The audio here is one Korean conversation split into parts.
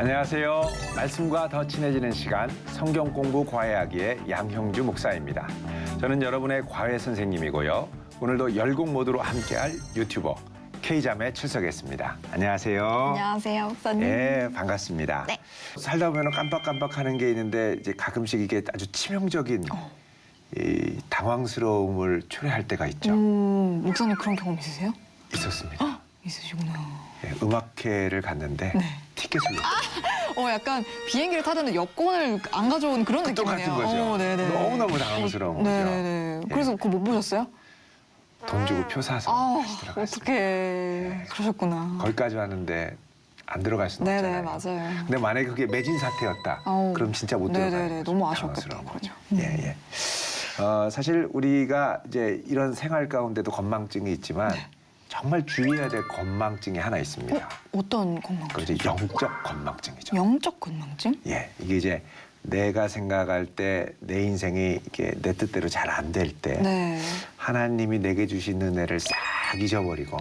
안녕하세요. 말씀과 더 친해지는 시간 성경 공부 과외하기의 양형주 목사입니다. 저는 여러분의 과외 선생님이고요. 오늘도 열공 모드로 함께할 유튜버 K잠에 출석했습니다. 안녕하세요. 안녕하세요, 목사님. 네, 반갑습니다. 네. 살다 보면 깜빡깜빡하는 게 있는데 이제 가끔씩 이게 아주 치명적인 이 당황스러움을 초래할 때가 있죠. 목사님 그런 경험 있으세요? 있었습니다. 있으시구나. 네, 음악회를 갔는데 네. 티켓을 놓고 약간 비행기를 타는데 여권을 안 가져온 그런 느낌이네요. 똑같은 거죠. 네네. 너무너무 당황스러운 거죠. 네네. 그래서 그거 못 보셨어요? 돈 주고 표 사서 다시 들어갔습니다. 어떡해. 그러셨구나. 거기까지 왔는데 안 들어갈 수는 네네, 없잖아요. 맞아요. 근데 만약에 그게 매진 사태였다. 아우. 그럼 진짜 못 네네네, 들어가는 거죠. 너무 아쉬웠겠다, 당황스러운 거죠. 그거는. 예, 예. 사실 우리가 이제 이런 생활 가운데도 건망증이 있지만 정말 주의해야 될 건망증이 하나 있습니다. 어떤 건망증? 그게 이제 영적 건망증이죠. 영적 건망증? 예, 이게 이제 내가 생각할 때 내 인생이 이렇게 내 뜻대로 잘 안 될 때 네. 하나님이 내게 주신 은혜를 싹 잊어버리고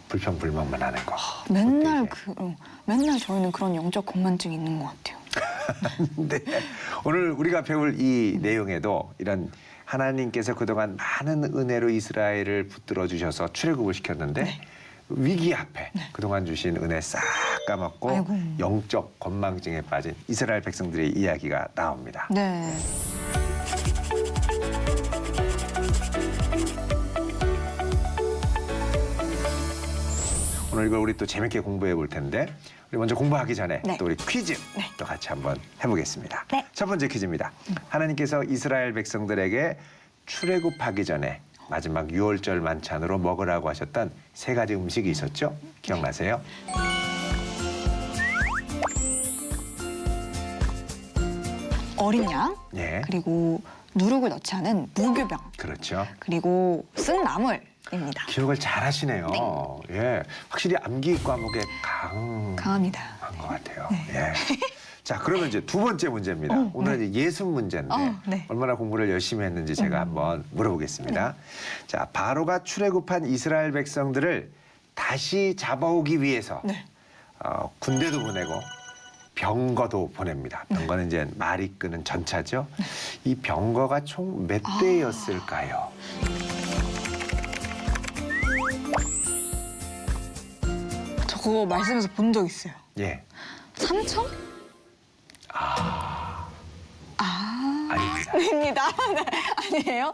불평불만만 하는 거. 맨날 그때 맨날 저희는 그런 영적 건망증이 있는 것 같아요. 네. 오늘 우리가 배울 이 내용에도 이런 하나님께서 그동안 많은 은혜로 이스라엘을 붙들어 주셔서 출애굽을 시켰는데 위기 앞에 그동안 주신 은혜 싹 까먹고 아이고. 영적 건망증에 빠진 이스라엘 백성들의 이야기가 나옵니다. 네. 오늘 이걸 우리 또 재밌게 공부해 볼 텐데 우리 먼저 공부하기 전에 네. 또 우리 퀴즈 네. 또 같이 한번 해보겠습니다. 네. 첫 번째 퀴즈입니다. 하나님께서 이스라엘 백성들에게 출애굽하기 전에 마지막 유월절 만찬으로 먹으라고 하셨던 세 가지 음식이 있었죠? 기억나세요? 어린 양, 예. 그리고 누룩을 넣지 않은 무교병, 그렇죠. 그리고 쓴나물입니다. 기억을 잘 하시네요. 예. 확실히 암기 과목에 강합니다. 강한 것 같아요. 예. 자, 그러면 이제 두 번째 문제입니다. 오늘은 이제 예습 문제인데 네. 얼마나 공부를 열심히 했는지 제가 한번 물어보겠습니다. 자, 바로가 출애굽한 이스라엘 백성들을 다시 잡아오기 위해서 군대도 보내고 병거도 보냅니다. 병거는 이제 말이 끄는 전차죠. 이 병거가 총 몇 대였을까요? 저 그거 말씀에서 본 적 있어요. 예. 3천? 아닙니다. 아닙니다. 네, 아니에요?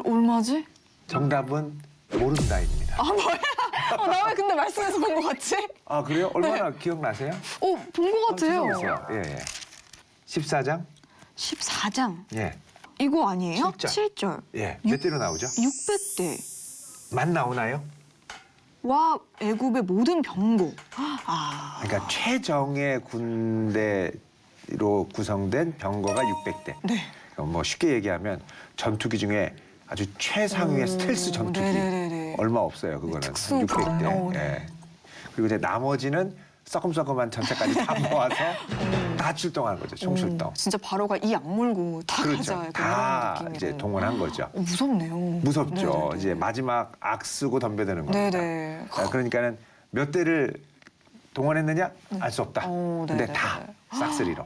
얼마지? 정답은 모른다입니다. 뭐야? 나 왜 근데 말씀에서 본 것 같지? 아, 그래요? 얼마나 기억나세요? 본 것 같아요. 보세요. 예, 예. 14장? 14장. 예. 이거 아니에요? 7절. 7절. 예. 몇 대로 나오죠? 600대. 만 나오나요? 와 애굽의 모든 병거. 그러니까 최정예 군대로 구성된 병거가 600대. 네. 뭐 쉽게 얘기하면 전투기 중에 아주 최상위의 스텔스 전투기. 네네네네. 얼마 없어요. 그거는. 특수 600대. 네. 예. 그리고 이제 나머지는 썩금썩금한 전차까지 다 모아서 다 출동하는 거죠. 총출동. 진짜 바로가 이 악물고 다 그렇죠. 가자. 다 이런 이제 느낌이고. 동원한 거죠. 무섭네요. 무섭죠. 네네네. 이제 마지막 악 쓰고 덤벼드는 겁니다. 네네. 그러니까는 몇 대를 동원했느냐 알 수 없다. 근데 네네네. 다 싹쓸이로.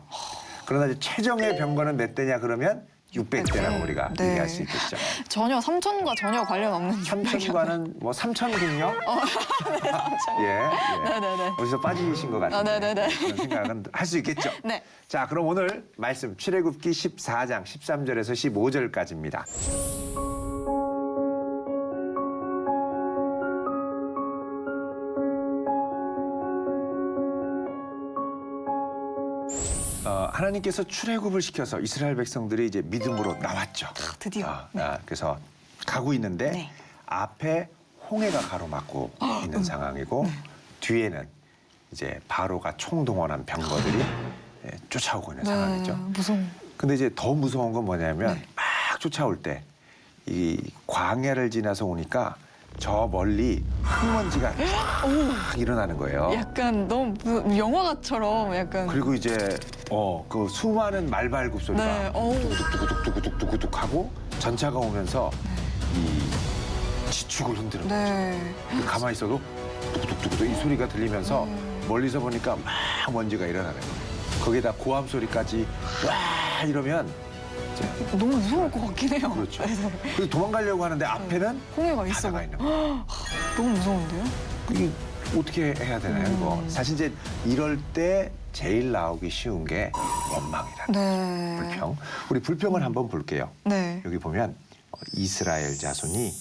그러나 이제 최정예 병거는 몇 대냐 그러면 600대라고 우리가 네. 얘기할 수 있겠죠. 전혀 삼천과 전혀 관련 없는 삼천과는 뭐 삼천군요. 예, 예. 네네네. 어디서 빠지신 것 같은데 네네네. 그런 생각은 할 수 있겠죠. 네. 자, 그럼 오늘 말씀 출애굽기 14장 13절에서 15절까지입니다. 하나님께서 출애굽을 시켜서 이스라엘 백성들이 이제 믿음으로 나왔죠. 드디어. 그래서 가고 있는데 네. 앞에 홍해가 가로막고 있는 상황이고 뒤에는 이제 바로가 총동원한 병거들이 쫓아오고 있는 상황이죠. 무서워. 근데 이제 더 무서운 건 뭐냐면 막 쫓아올 때 이 광야를 지나서 오니까 저 멀리 흙먼지가 쫙 일어나는 거예요. 약간 너무 영화처럼 약간. 그리고 이제 그 수많은 말발굽 소리가 네. 뚝뚝뚝뚝뚝뚝뚝뚝 하고 전차가 오면서 이 지축을 흔드는 거죠. 네. 가만히 있어도 뚝뚝뚝뚝 이 소리가 들리면서 멀리서 보니까 막 먼지가 일어나는 거예요. 거기다 고함 소리까지 와 이러면 이제 너무 무서울 것 같긴 해요. 그렇죠. 네. 그래서 도망가려고 하는데 앞에는 홍해가 있어. 바다가 있는 거예요. 너무 무서운데요? 이게 어떻게 해야 되나요, 이거? 사실 이제 이럴 때 제일 나오기 쉬운 게 원망이라는 네. 불평. 우리 불평을 한번 볼게요. 네. 여기 보면 이스라엘 자손이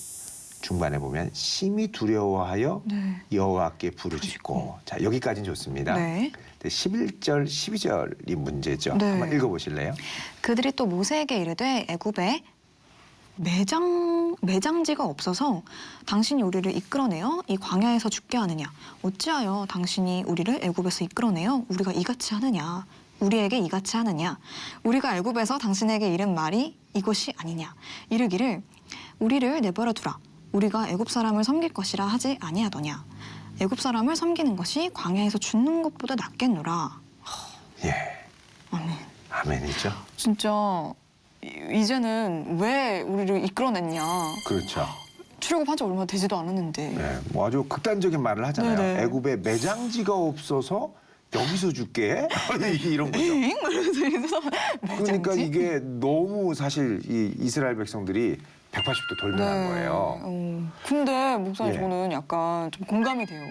중반에 보면 심히 두려워하여 네. 여호와께 부르짖고. 자, 여기까지는 좋습니다. 네. 근데 11절, 12절이 문제죠. 네. 한번 읽어보실래요? 그들이 또 모세에게 이르되 애굽에 매장지가 없어서 당신이 우리를 이끌어내어 이 광야에서 죽게 하느냐 어찌하여 당신이 우리를 애굽에서 이끌어내어 우리가 이같이 하느냐 우리에게 이같이 하느냐 우리가 애굽에서 당신에게 이른 말이 이것이 아니냐 이르기를 우리를 내버려 두라 우리가 애굽 사람을 섬길 것이라 하지 아니하더냐 애굽 사람을 섬기는 것이 광야에서 죽는 것보다 낫겠노라. 예. 아멘. 아멘이죠. 진짜 이제는 왜 우리를 이끌어냈냐. 그렇죠. 출애굽한 지 얼마 되지도 않았는데. 네, 뭐 아주 극단적인 말을 하잖아요. 네네. 애굽에 매장지가 없어서 여기서 죽게 이런 거죠. 잉? 이러면서 그러니까 이게 너무 사실 이 이스라엘 백성들이 180도 돌변한 거예요. 근데 목사님 예. 저는 약간 좀 공감이 돼요.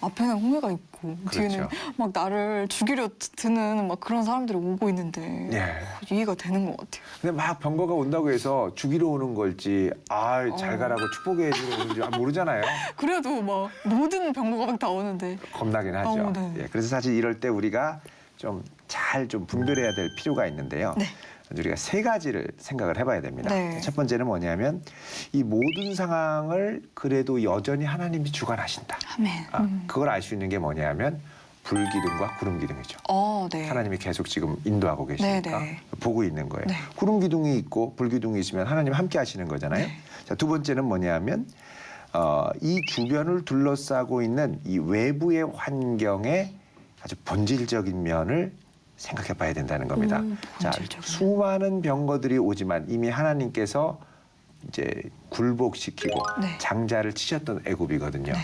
앞에는 홍해가 있고 뒤에는 그렇죠. 막 나를 죽이려 드는 막 그런 사람들이 오고 있는데 예. 이해가 되는 것 같아요. 근데 막 병거가 온다고 해서 죽이러 오는 걸지 잘 가라고 축복해 주는 건지 모르잖아요. 그래도 막 모든 병거가 막 다 오는데 겁나긴 하죠. 네. 예, 그래서 사실 이럴 때 우리가 좀 잘 좀 분별해야 될 필요가 있는데요. 네. 우리가 세 가지를 생각을 해봐야 됩니다. 네. 첫 번째는 뭐냐면 이 모든 상황을 그래도 여전히 하나님이 주관하신다. 아멘. 그걸 알 수 있는 게 뭐냐면 불기둥과 구름기둥이죠. 네. 하나님이 계속 지금 인도하고 계시니까 네, 네. 보고 있는 거예요. 네. 구름기둥이 있고 불기둥이 있으면 하나님 함께 하시는 거잖아요. 네. 자, 두 번째는 뭐냐면 이 주변을 둘러싸고 있는 이 외부의 환경의 아주 본질적인 면을 생각해 봐야 된다는 겁니다. 자, 본질적인 수많은 병거들이 오지만 이미 하나님께서 이제 굴복시키고 네. 장자를 치셨던 애굽이거든요. 네.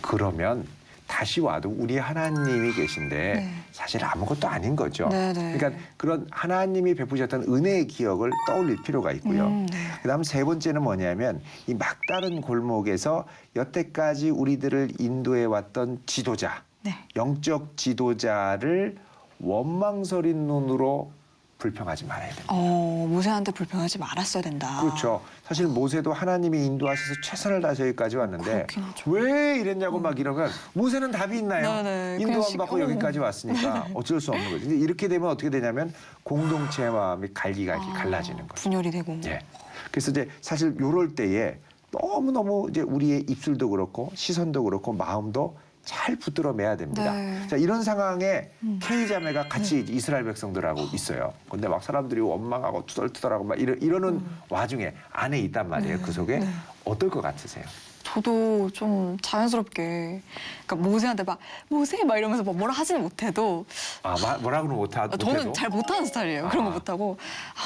그러면 다시 와도 우리 하나님이 계신데 네. 사실 아무것도 아닌 거죠. 네, 네. 그러니까 그런 하나님이 베푸셨던 은혜의 기억을 떠올릴 필요가 있고요. 네. 그다음 세 번째는 뭐냐면 이 막다른 골목에서 여태까지 우리들을 인도해 왔던 지도자, 네. 영적 지도자를 원망스러운 눈으로 불평하지 말아야 됩니다. 모세한테 불평하지 말았어야 된다. 그렇죠. 사실 모세도 하나님이 인도하셔서 최선을 다해서 여기까지 왔는데 그렇긴 하죠. 왜 이랬냐고 막 이러면 모세는 답이 있나요? 네, 네. 인도 안 그냥 받고 여기까지 왔으니까 어쩔 수 없는 거죠. 근데 이렇게 되면 어떻게 되냐면 공동체의 마음이 갈라지는 거죠. 분열이 되고. 예. 그래서 이제 사실 요럴 때에 너무너무 이제 우리의 입술도 그렇고 시선도 그렇고 마음도 잘 붙들어 매야 됩니다. 네. 자, 이런 상황에 K 자매가 같이 이스라엘 백성들하고 있어요. 근데 막 사람들이 원망하고 투덜투덜하고 막 이러는 와중에 안에 있단 말이에요. 그 속에 어떨 것 같으세요? 저도 좀 자연스럽게 그러니까 모세한테 막 모세 막 이러면서 막 뭐라 하지는 못해도 뭐라고는 못해도 저는 잘 못하는 스타일이에요. 그런 거 못하고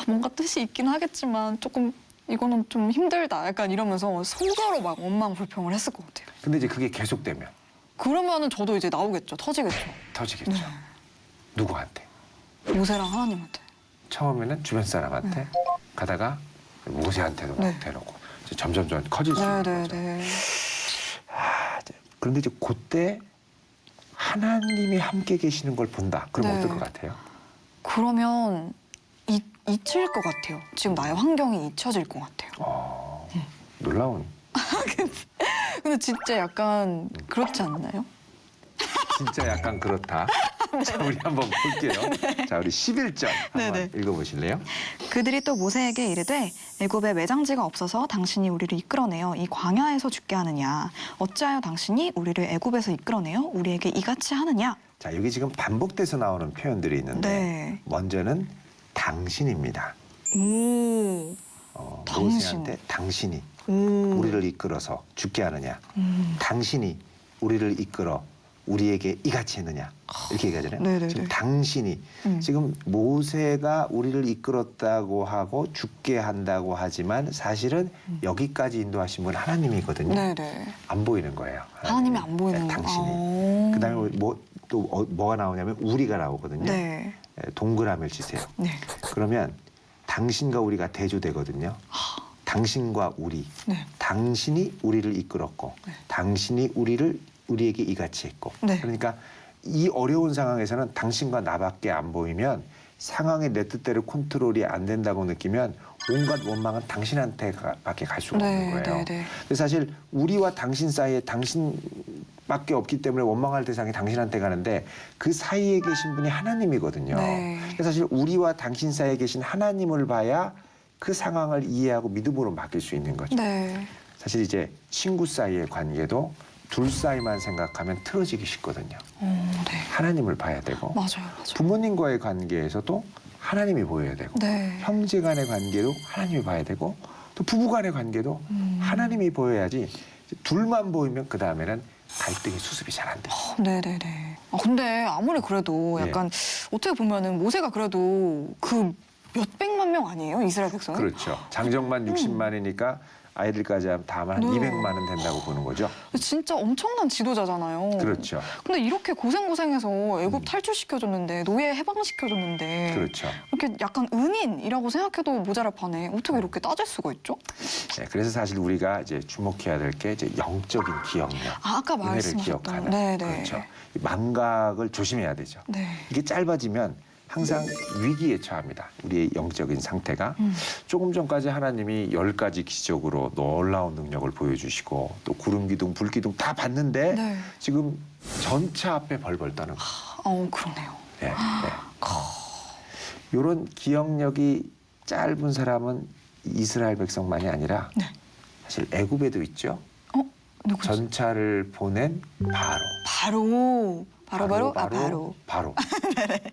뭔가 뜻이 있긴 하겠지만 조금 이거는 좀 힘들다 약간 이러면서 속으로 막 원망 불평을 했을 것 같아요. 근데 이제 그게 계속되면 그러면은 저도 이제 나오겠죠. 터지겠죠. 터지겠죠. 누구한테? 모세랑 하나님한테. 처음에는 주변 사람한테 가다가 모세한테도 막 네. 대놓고 이제 점점 커질 수 있는 거죠. 네네네. 그런데 이제 그때 하나님이 함께 계시는 걸 본다. 그럼 네. 어떨 것 같아요? 그러면 잊힐 것 같아요. 지금 나의 환경이 잊혀질 것 같아요. 놀라운. 근데 진짜 약간 그렇지 않나요? 진짜 약간 그렇다. 자, 우리 한번 볼게요. 자, 우리 11절 한번 네네. 읽어보실래요? 그들이 또 모세에게 이르되 애굽에 매장지가 없어서 당신이 우리를 이끌어내어 이 광야에서 죽게 하느냐 어찌하여 당신이 우리를 애굽에서 이끌어내어 우리에게 이같이 하느냐. 자, 여기 지금 반복돼서 나오는 표현들이 있는데 네. 먼저는 당신입니다. 오. 당신. 모세한테 당신이 오. 우리를 이끌어서 죽게 하느냐. 당신이 우리를 이끌어 우리에게 이같이 했느냐. 이렇게 얘기하잖아요. 네네네. 지금 당신이 지금 모세가 우리를 이끌었다고 하고 죽게 한다고 하지만 사실은 여기까지 인도하신 분 하나님이거든요. 네네. 안 보이는 거예요. 하나님이 안 보이는 네, 당신이. 거. 그다음에 또 뭐가 나오냐면 우리가 나오거든요. 네. 동그라미를 치세요. 네. 그러면 당신과 우리가 대조되거든요. 당신과 우리. 네. 당신이 우리를 이끌었고 네. 당신이 우리에게 이같이 했고 네. 그러니까 이 어려운 상황에서는 당신과 나밖에 안 보이면 상황이 내 뜻대로 컨트롤이 안 된다고 느끼면 온갖 원망은 당신한테밖에 갈 수가 없는 거예요. 네, 네. 그래서 사실 우리와 당신 사이에 당신밖에 없기 때문에 원망할 대상이 당신한테 가는데 그 사이에 계신 분이 하나님이거든요. 네. 그래서 사실 우리와 당신 사이에 계신 하나님을 봐야 그 상황을 이해하고 믿음으로 맡길 수 있는 거죠. 네. 사실 이제 친구 사이의 관계도 둘 사이만 생각하면 틀어지기 쉽거든요. 네. 하나님을 봐야 되고 맞아요, 맞아요. 부모님과의 관계에서도 하나님이 보여야 되고 네. 형제 간의 관계도 하나님이 봐야 되고 또 부부 간의 관계도 하나님이 보여야지 둘만 보이면 그 다음에는 갈등이 수습이 잘 안 돼요. 네네네. 근데 아무리 그래도 예. 약간 어떻게 보면은 모세가 그래도 그 몇백만 명 아니에요? 이스라엘 백성은? 그렇죠. 장정만 60만이니까 아이들까지 다 하면 한 네. 200만은 된다고 보는 거죠. 진짜 엄청난 지도자잖아요. 그렇죠. 근데 이렇게 고생해서 애굽 탈출시켜줬는데 노예 해방시켜줬는데 그렇죠. 이렇게 약간 은인이라고 생각해도 모자랄 판에 어떻게 이렇게 따질 수가 있죠? 네, 그래서 사실 우리가 이제 주목해야 될 게 이제 영적인 기억력, 아까 은혜를 말씀하셨던 기억하는 네네. 그렇죠. 이 망각을 조심해야 되죠. 네. 이게 짧아지면 항상 위기에 처합니다. 우리의 영적인 상태가 조금 전까지 하나님이 10가지 기적으로 놀라운 능력을 보여주시고 또 구름 기둥, 불 기둥 다 봤는데 네. 지금 전차 앞에 벌벌 떠는 거예요. 그러네요. 네, 네. 이런 기억력이 짧은 사람은 이스라엘 백성만이 아니라 네. 사실 애굽에도 있죠. 누구죠? 전차를 보낸 바로. 바로.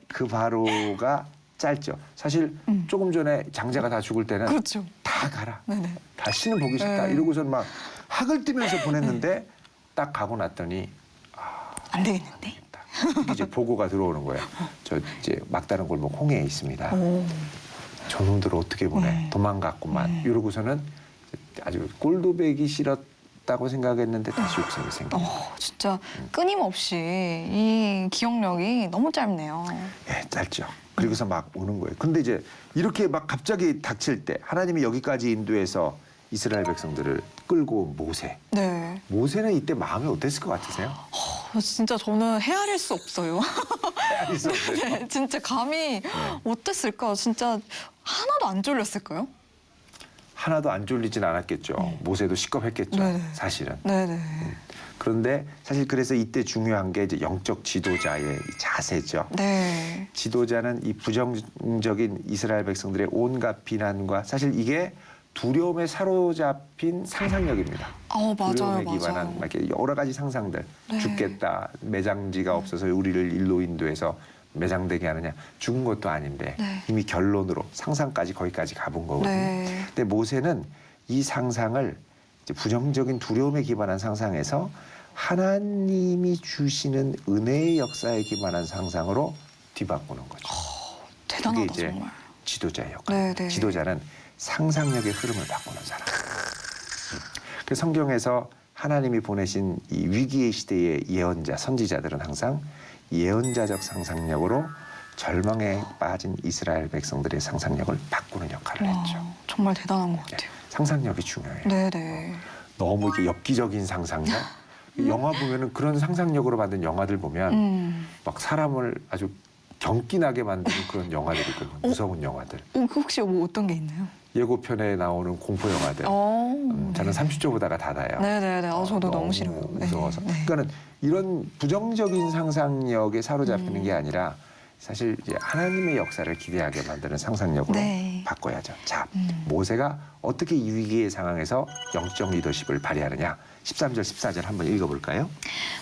그 바로가 짧죠. 사실 조금 전에 장자가 다 죽을 때는 그렇죠. 다 가라. 네네. 다시는 보기 싫다. 네. 이러고선 막 학을 뜨면서 보냈는데 딱 가고 났더니 안 되겠는데? 이제 보고가 들어오는 거예요. 저 이제 막다른 골목 홍해에 있습니다. 오. 저놈들 어떻게 보내? 도망갔구만. 이러고서는 아주 꼴도 배기 싫었다고 생각했는데 다시 욕심이 생겨요. 진짜 끊임없이 이 기억력이 너무 짧네요. 예, 짧죠. 그리고서 막 오는 거예요. 근데 이제 이렇게 막 갑자기 닥칠 때 하나님이 여기까지 인도해서 이스라엘 백성들을 끌고 네. 모세는 이때 마음이 어땠을 것 같으세요? 진짜 저는 헤아릴 수 없어요. 있었어요. 네, 진짜 감히 어땠을까? 진짜 하나도 안 졸렸을까요? 하나도 안 졸리진 않았겠죠. 모세도 시겁했겠죠. 네네. 사실은. 네네. 그런데 사실 그래서 이때 중요한 게 이제 영적 지도자의 이 자세죠. 네. 지도자는 이 부정적인 이스라엘 백성들의 온갖 비난과 사실 이게 두려움에 사로잡힌 상상력입니다. 맞아요, 두려움에 기반한 맞아요. 막 이렇게 여러 가지 상상들. 네. 죽겠다. 매장지가 없어서 우리를 일로 인도해서 매장되게 하느냐. 죽은 것도 아닌데 네. 이미 결론으로 상상까지 거기까지 가본 거거든요. 네. 근데 모세는 이 상상을 이제 부정적인 두려움에 기반한 상상에서 하나님이 주시는 은혜의 역사에 기반한 상상으로 뒤바꾸는 거죠. 대단하다, 그게 이제 정말. 지도자의 역할. 네, 네. 지도자는 상상력의 흐름을 바꾸는 사람. 그 성경에서 하나님이 보내신 이 위기의 시대의 예언자, 선지자들은 항상 예언자적 상상력으로 절망에 빠진 이스라엘 백성들의 상상력을 바꾸는 역할을 했죠. 정말 대단한 것 같아요. 상상력이 중요해요. 네네. 너무 이렇게 엽기적인 상상력. 영화 보면은 그런 상상력으로 만든 영화들 보면 막 사람을 아주 경기나게 만드는 그런 영화들이 있거든요. 무서운 영화들. 그 혹시 뭐 어떤 게 있나요? 예고편에 나오는 공포 영화들. 저는 30초 보다가 닫아요. 네네네. 저도 너무 싫어요. 무서워서. 네. 그러니까는 이런 부정적인 상상력에 사로잡히는 게 아니라 사실 이제 하나님의 역사를 기대하게 만드는 상상력으로 네. 바꿔야죠. 자, 모세가 어떻게 이 위기의 상황에서 영적 리더십을 발휘하느냐. 13절, 14절 한번 읽어볼까요?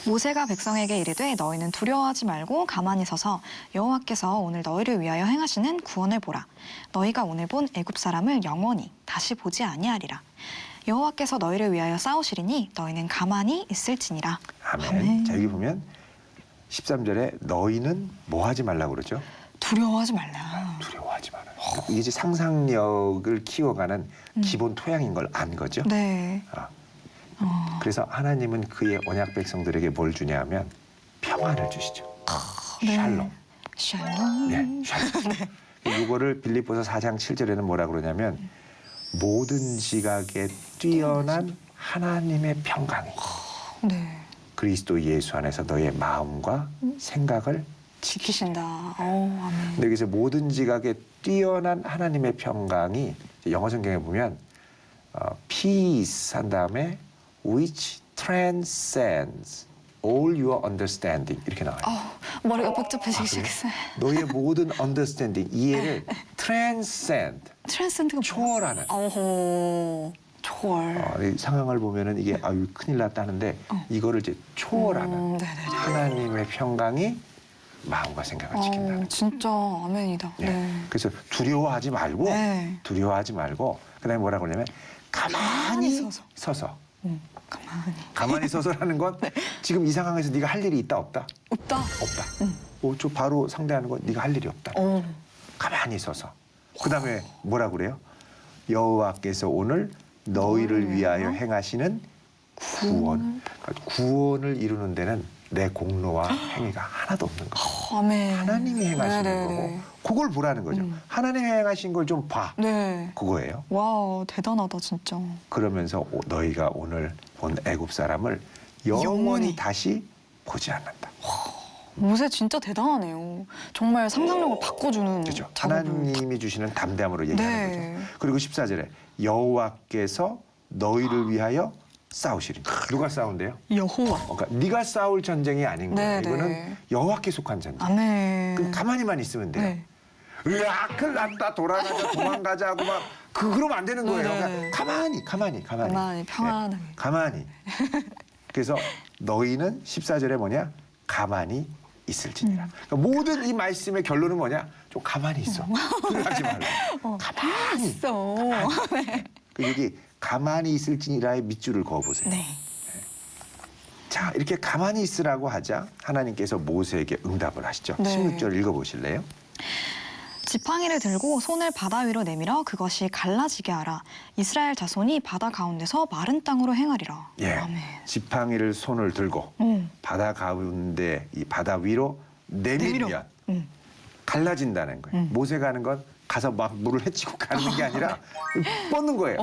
모세가 백성에게 이르되 너희는 두려워하지 말고 가만히 서서 여호와께서 오늘 너희를 위하여 행하시는 구원을 보라. 너희가 오늘 본 애굽 사람을 영원히 다시 보지 아니하리라. 여호와께서 너희를 위하여 싸우시리니 너희는 가만히 있을지니라. 아멘. 자, 여기 보면 13절에 너희는 뭐 하지 말라고 그러죠? 두려워하지 말라. 두려워하지 마라. 이게 이제 상상력을 키워가는 기본 토양인 걸 안 거죠. 네. 그래서 하나님은 그의 언약 백성들에게 뭘 주냐 하면 평안을 주시죠. 네. 샬롬. 샬롬. 네, 샬롬. 이거를 빌립보서 4장 7절에는 뭐라 그러냐면 모든 지각에 뛰어난 하나님의 평강이 네. 그리스도 예수 안에서 너의 마음과 생각을 지키신다. 아멘. 근데 여기서 모든 지각에 뛰어난 하나님의 평강이 영어 성경에 보면 peace 한 다음에 which transcends all your understanding 이렇게 나와요. 머리가 복잡해지기 그래요? 시작했어요. 너의 모든 understanding 이해를 transcend 트랜센드가 초월하는 어허. 초월. 이 상황을 보면은 이게 아유 큰일 났다는데 이거를 이제 초월하는 네네네. 하나님의 평강이 마음과 생각을 지킨다는. 진짜 아멘이다. 예. 네. 그래서 두려워하지 말고 네. 두려워하지 말고 그다음에 뭐라 그러냐면 가만히 서서. 서서 가만히. 가만히 서서라는 건 지금 이 상황에서 네가 할 일이 있다 없다? 없다. 없다. 저 바로 상대하는 건 네가 할 일이 없다. 가만히 서서. 그다음에 뭐라 그래요? 여호와께서 오늘 너희를 위하여 행하시는 구원. 그러니까 구원을 이루는 데는 내 공로와 행위가 하나도 없는 거예요. 아멘. 하나님이 행하시는 네네네. 거고 그걸 보라는 거죠. 하나님이 행하신 걸 좀 봐. 네. 그거예요. 와 대단하다 진짜. 그러면서 너희가 오늘 본 애굽 사람을 영원히 영원히. 다시 보지 않는다. 모세 진짜 대단하네요. 정말 상상력을 바꿔주는 그렇죠. 작업을. 하나님이 주시는 담대함으로 얘기하는 네. 거죠. 그리고 14절에 여호와께서 너희를 위하여 싸우시리니. 누가 싸운대요? 여호와. 그러니까 네가 싸울 전쟁이 아닌 거예요. 네, 이거는 네. 여호와께 속한 전쟁. 아멘. 그럼 가만히만 있으면 돼요. 네. 으악, 큰일 났다, 돌아가자, 도망가자 하고 막 그러면 안 되는 거예요. 네, 네. 그러니까 가만히. 가만히 평안하게. 네, 가만히. 그래서 너희는 14절에 뭐냐? 가만히 있을지니라. 그러니까 모든 이 말씀의 결론은 뭐냐? 좀 가만히 있어. 하지 말고. 가만히. 있어. 네. 그 여기 가만히 있을지니라의 밑줄을 그어보세요. 네. 자, 이렇게 가만히 있으라고 하자 하나님께서 모세에게 응답을 하시죠. 네. 16절 읽어보실래요? 지팡이를 들고 손을 바다 위로 내밀어 그것이 갈라지게 하라. 이스라엘 자손이 바다 가운데서 마른 땅으로 행하리라. 예. 아멘. 지팡이를 손을 들고 바다 가운데 이 바다 위로 내밀면 갈라진다는 거예요. 모세가 하는 건 가서 막 물을 헤치고 가는 게 아니라 뻗는 거예요.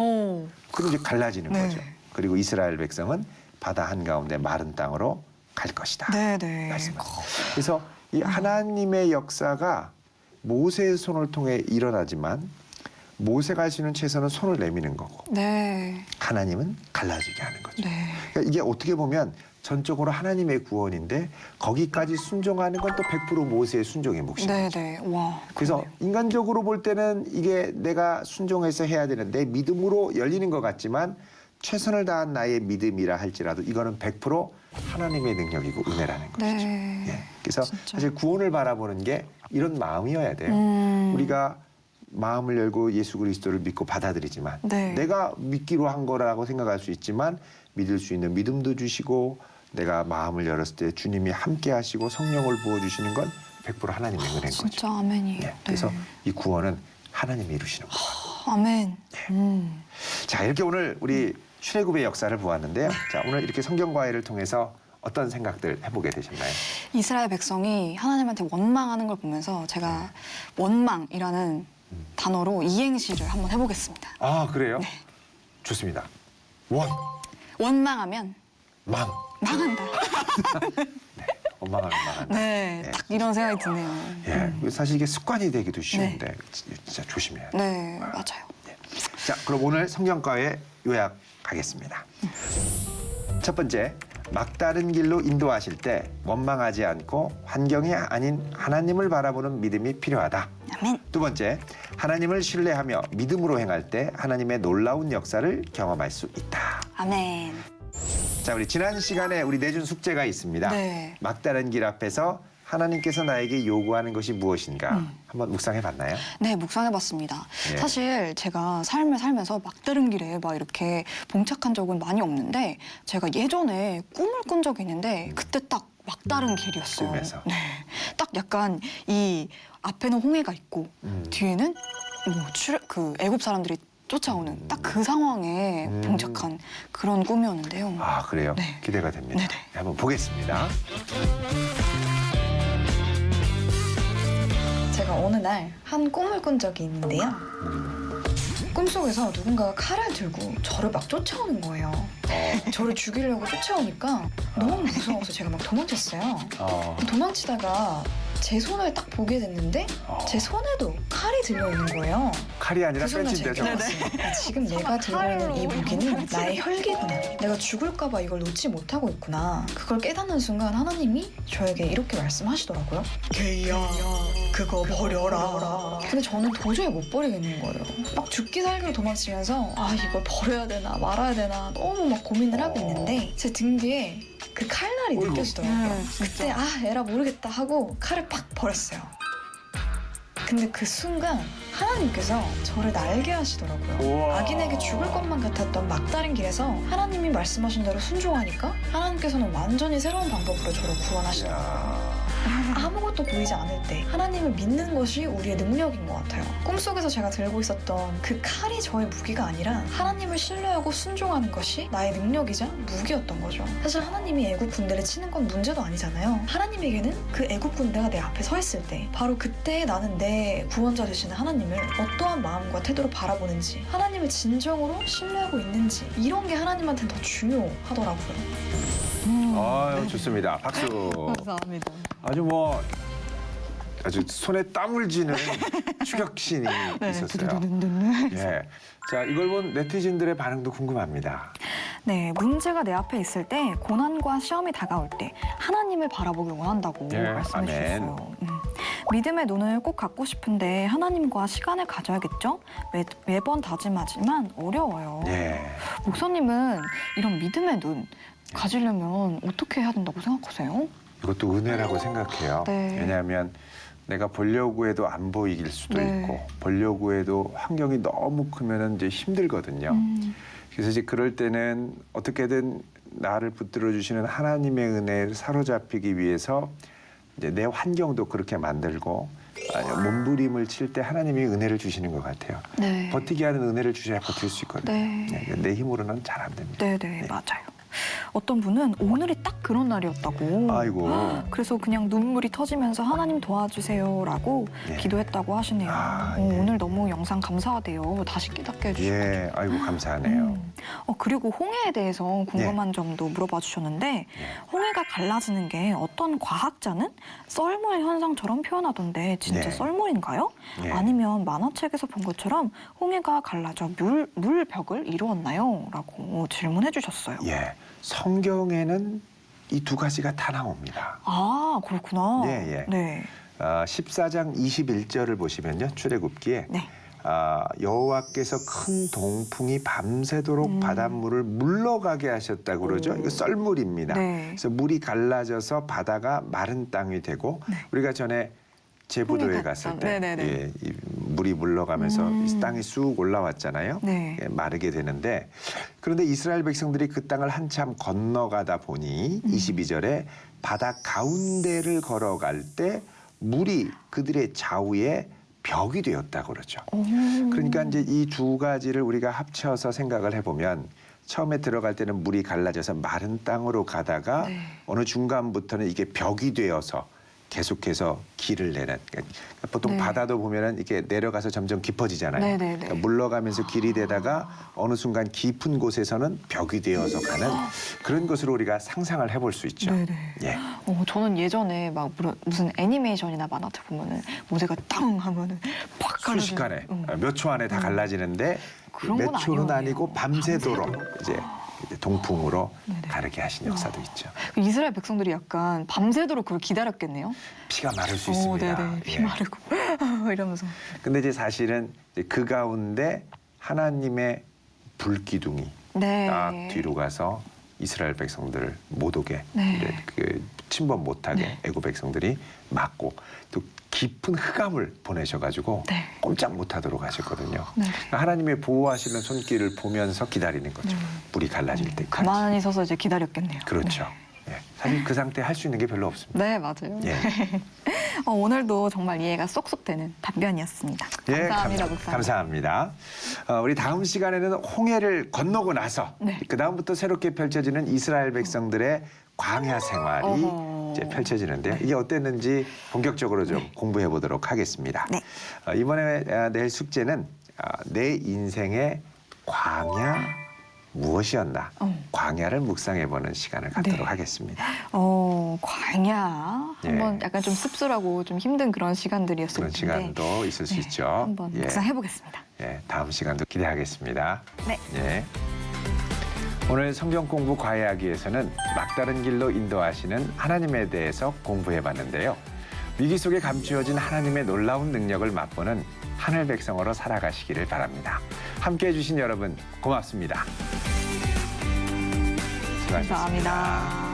그럼 이제 갈라지는 네. 거죠. 그리고 이스라엘 백성은 바다 한가운데 마른 땅으로 갈 것이다. 네네. 말씀하십니다. 그래서 이 하나님의 역사가 모세의 손을 통해 일어나지만 모세가 할 수 있는 최선은 손을 내미는 거고 네. 하나님은 갈라지게 하는 거죠. 네. 그러니까 이게 어떻게 보면 전적으로 하나님의 구원인데 거기까지 순종하는 건 또 100% 모세의 순종의 몫인 거죠. 네네. 와. 그래서 그러네요. 인간적으로 볼 때는 이게 내가 순종해서 해야 되는데 믿음으로 열리는 것 같지만 최선을 다한 나의 믿음이라 할지라도 이거는 100% 하나님의 능력이고 은혜라는 것이죠. 네. 예. 그래서 진짜. 사실 구원을 바라보는 게 이런 마음이어야 돼요. 우리가 마음을 열고 예수 그리스도를 믿고 받아들이지만 네. 내가 믿기로 한 거라고 생각할 수 있지만 믿을 수 있는 믿음도 주시고 내가 마음을 열었을 때 주님이 함께 하시고 성령을 부어주시는 건 100% 하나님의 은혜인 거죠. 진짜 아멘이에요. 예. 그래서 이 구원은 하나님이 이루시는 거예요. 아멘. 자, 이렇게 오늘 우리 출애굽의 역사를 보았는데요. 자, 오늘 이렇게 성경 과외를 통해서 어떤 생각들 해보게 되셨나요? 이스라엘 백성이 하나님한테 원망하는 걸 보면서 제가 원망이라는 단어로 이행시를 한번 해보겠습니다. 아, 그래요? 좋습니다. 원, 원망하면 망. 망한다. 원망하면 망한다. 네, 예. 딱 이런 생각이 드네요. 예, 사실 이게 습관이 되기도 쉬운데 진짜 조심해야 돼요. 네, 맞아요. 자, 그럼 오늘 성경과의 요약하겠습니다. 첫 번째, 막다른 길로 인도하실 때 원망하지 않고 환경이 아닌 하나님을 바라보는 믿음이 필요하다. 아멘. 두 번째, 하나님을 신뢰하며 믿음으로 행할 때 하나님의 놀라운 역사를 경험할 수 있다. 아멘. 자, 우리 지난 시간에 우리 내준 숙제가 있습니다. 네. 막다른 길 앞에서 하나님께서 나에게 요구하는 것이 무엇인가 한번 묵상해 봤나요? 네, 묵상해봤습니다. 예. 사실 제가 삶을 살면서 막다른 길에 막 이렇게 봉착한 적은 많이 없는데 제가 예전에 꿈을 꾼 적이 있는데 그때 딱 막다른 길이었어요. 꿈에서. 네, 딱 약간 이 앞에는 홍해가 있고 뒤에는 그 애굽 사람들이 쫓아오는 딱 그 상황에 봉착한 그런 꿈이었는데요. 아, 그래요? 네. 기대가 됩니다. 네네. 네, 한번 보겠습니다. 제가 어느 날 한 꿈을 꾼 적이 있는데요. 꿈속에서 누군가가 칼을 들고 저를 막 쫓아오는 거예요. 저를 죽이려고 쫓아오니까 너무 무서워서 제가 막 도망쳤어요. 도망치다가 제 손을 딱 보게 됐는데 제 손에도 칼이 들려있는 거예요. 칼이 아니라 그 순간 뺀친데 제가 저거. 깨달았어요. 지금 내가 들고 있는 이 무기는 나의 혈기구나. 내가 죽을까 봐 이걸 놓지 못하고 있구나. 그걸 깨닫는 순간 하나님이 저에게 이렇게 말씀하시더라고요. 개야, 그거 버려라. 근데 저는 도저히 못 버리겠는 거예요. 막 죽기 살기로 도망치면서 아 이걸 버려야 되나 말아야 되나 너무 막 고민을 하고 있는데 제 등 뒤에 그 칼날이 어이구. 느껴지더라고요. 그때 아 에라 모르겠다 하고 칼을 팍 버렸어요. 근데 그 순간 하나님께서 저를 날게 하시더라고요. 우와. 악인에게 죽을 것만 같았던 막다른 길에서 하나님이 말씀하신 대로 순종하니까 하나님께서는 완전히 새로운 방법으로 저를 구원하시더라고요. 아무것도 보이지 않을 때 하나님을 믿는 것이 우리의 능력인 것 같아요. 꿈속에서 제가 들고 있었던 그 칼이 저의 무기가 아니라 하나님을 신뢰하고 순종하는 것이 나의 능력이자 무기였던 거죠. 사실 하나님이 애굽 군대를 치는 건 문제도 아니잖아요. 하나님에게는 그 애굽 군대가 내 앞에 서 있을 때 바로 그때 나는 내 구원자 되시는 하나님을 어떠한 마음과 태도로 바라보는지 하나님을 진정으로 신뢰하고 있는지 이런 게 하나님한테는 더 중요하더라고요. 아유, 좋습니다. 박수. 감사합니다. 아주 뭐 아주 손에 땀을 쥐는 추격신이 있었어요. 예. 자, 이걸 본 네티즌들의 반응도 궁금합니다. 네, 문제가 내 앞에 있을 때 고난과 시험이 다가올 때 하나님을 바라보길 원한다고 예, 말씀해 아멘. 주셨어요. 믿음의 눈을 꼭 갖고 싶은데 하나님과 시간을 가져야겠죠? 매번 다짐하지만 어려워요. 예. 목사님은 이런 믿음의 눈 가지려면 어떻게 해야 된다고 생각하세요? 이것도 은혜라고 생각해요. 네. 왜냐하면 내가 보려고 해도 안 보이길 수도 네. 있고 보려고 해도 환경이 너무 크면은 이제 힘들거든요. 그래서 이제 그럴 때는 어떻게든 나를 붙들어 주시는 하나님의 은혜를 사로잡히기 위해서 이제 내 환경도 그렇게 만들고 몸부림을 칠 때 하나님이 은혜를 주시는 것 같아요. 네. 버티게 하는 은혜를 주셔야 버틸 수 있거든요. 네. 내 힘으로는 잘 안 됩니다. 네, 맞아요. 어떤 분은 오늘이 딱 그런 날이었다고. 아이고. 그래서 그냥 눈물이 터지면서 하나님 도와주세요라고 예. 기도했다고 하시네요. 아, 예. 오늘 너무 영상 감사하대요. 다시 깨닫게 해주셔서. 예, 아이고 감사하네요. 그리고 홍해에 대해서 궁금한 점도 물어봐 주셨는데 홍해가 갈라지는 게 어떤 과학자는 썰물 현상처럼 표현하던데 진짜 네. 썰물인가요? 예. 아니면 만화책에서 본 것처럼 홍해가 갈라져 물벽을 이루었나요? 라고 질문해 주셨어요. 예, 성경에는 이 두 가지가 다 나옵니다. 아, 그렇구나. 예, 예. 네. 14장 21절을 보시면요, 출애굽기에 네. 여호와께서 큰 동풍이 밤새도록 바닷물을 물러가게 하셨다고 그러죠. 이거 썰물입니다. 네. 그래서 물이 갈라져서 바다가 마른 땅이 되고 네. 우리가 전에 제부도에 홍해 갔을 갔다. 때 네네네. 예, 이 물이 물러가면서 이 땅이 쑥 올라왔잖아요. 네. 예, 마르게 되는데 그런데 이스라엘 백성들이 그 땅을 한참 건너가다 보니 22절에 바다 가운데를 걸어갈 때 물이 그들의 좌우에 벽이 되었다고 그러죠. 그러니까 이제 이 두 가지를 우리가 합쳐서 생각을 해보면 처음에 들어갈 때는 물이 갈라져서 마른 땅으로 가다가 네. 어느 중간부터는 이게 벽이 되어서 계속해서 길을 내는. 그러니까 보통 네. 바다도 보면은 이렇게 내려가서 점점 깊어지잖아요. 네네네. 그러니까 물러가면서 길이 되다가 어느 순간 깊은 곳에서는 벽이 되어서 가는 그런 것으로 우리가 상상을 해볼 수 있죠. 네네. 예. 저는 예전에 막 무슨 애니메이션이나 만화책 보면은 모세가 땅 하면은 팍 갈라지는. 순식간에 몇 초 안에 다 갈라지는데 그런 몇 건 초는 아니었네요. 아니고 밤새도록 이제 동풍으로 네네. 가르게 하신 역사도 있죠. 이스라엘 백성들이 약간 밤새도록 그걸 기다렸겠네요. 피가 마를 수 있습니다. 네네. 피 예. 마르고 이러면서. 근데 이제 사실은 이제 그 가운데 하나님의 불기둥이 네. 딱 뒤로 가서 이스라엘 백성들을 못 오게 네. 이제 그 침범 못하게 네. 애굽 백성들이 막고 또 깊은 흑암을 보내셔가지고 네. 꼼짝 못하도록 하셨거든요. 네. 하나님의 보호하시는 손길을 보면서 기다리는 거죠. 물이 갈라질 때까지. 가만히 서서 이제 기다렸겠네요. 그렇죠. 예. 사실 그 상태 할 수 있는 게 별로 없습니다. 네, 맞아요. 예. 오늘도 정말 이해가 쏙쏙 되는 답변이었습니다. 예, 감사합니다, 목사님. 감사합니다. 우리 다음 시간에는 홍해를 건너고 나서 네. 그 다음부터 새롭게 펼쳐지는 이스라엘 백성들의 광야 생활이 어허. 이제 펼쳐지는데요. 이게 어땠는지 본격적으로 좀 공부해 보도록 하겠습니다. 네. 이번에 낼 숙제는 내 인생의 광야 무엇이었나? 광야를 묵상해보는 시간을 갖도록 네. 하겠습니다. 광야. 예. 한번 약간 좀 씁쓸하고 좀 힘든 그런 시간들이었을 그런 텐데. 시간도 있을 수 네, 있죠. 한번 예. 묵상해보겠습니다. 예, 다음 시간도 기대하겠습니다. 네. 예. 오늘 성경 공부 과외하기 위해서는 막다른 길로 인도하시는 하나님에 대해서 공부해봤는데요. 위기 속에 감추어진 하나님의 놀라운 능력을 맛보는 하늘 백성으로 살아가시기를 바랍니다. 함께해 주신 여러분 고맙습니다. 수고하셨습니다. 감사합니다.